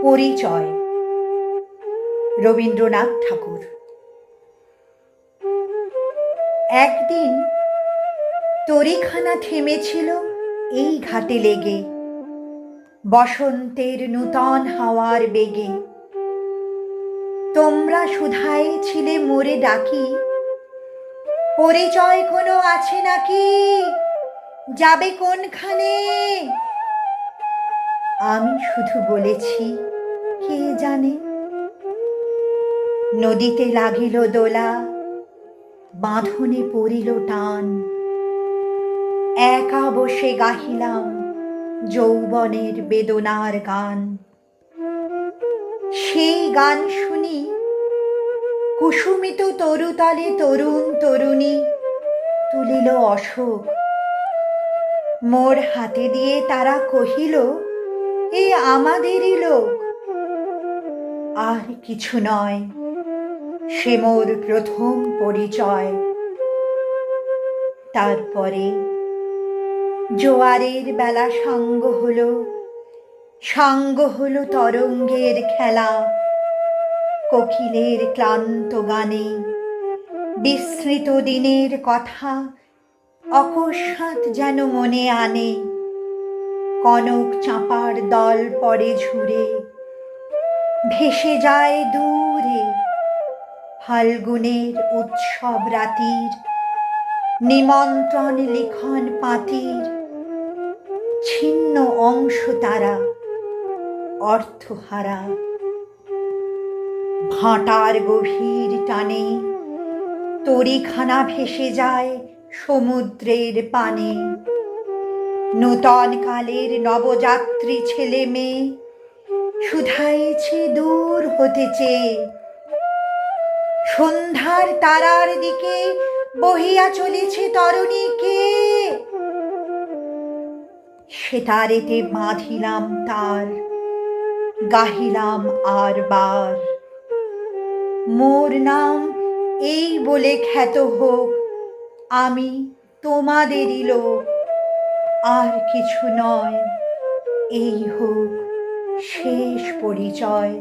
পরিচয়। রবীন্দ্রনাথ ঠাকুর। একদিন তরীখানা থেমেছিল এই ঘাটে লেগে, বসন্তের নূতন হাওয়ার বেগে। তোমরা শুধায় ছিলে মোরে ডাকি, পরিচয় কোনো আছে নাকি, যাবে কোনখানে? আমি শুধু বলেছি, কে জানে। নদীতে লাগিল দোলা, বাঁধনে পড়িল টান। একা বসে গাহিলাম যৌবনের বেদনার গান। সেই গান শুনি কুসুমিত তরুতলে তরুণ তরুণী তুলিল অশোক। মোর হাতে দিয়ে তারা কহিল, এ আমাদেরই লোক। আর কিছু নয়, সে মোর প্রথম পরিচয়। তারপরে জোয়ারের বেলা সাঙ্গ হলো তরঙ্গের খেলা। কোকিলের ক্লান্ত গানে বিস্মৃত দিনের কথা অকস্মাৎ যেন মনে আনে। কনক চাঁপার দল পড়ে ঝুরে, ভেসে যায় দূরে। ফাল্গুনের উৎসব রাতির নিমন্ত্রণ লিখন পাতির ছিন্ন অংশ তারা, অর্থহারা। ভাটার গভীর টানে তরীখানা ভেসে যায় সমুদ্রের পানে। নূতন কালের নবযাত্রী ছেলে মেয়ে শুধাইছে দূর হতে চেয়ে। সন্ধ্যার তারার দিকে বহিয়া চলেছে তরুণীকে। সে তারেতে বাঁধিলাম তার, গাহিলাম আর বার। মোর নাম এই বলে খ্যাত হোক, আমি তোমাদেরই লোক। আর কিছু নয়, এই হোক শেষ পরিচয়।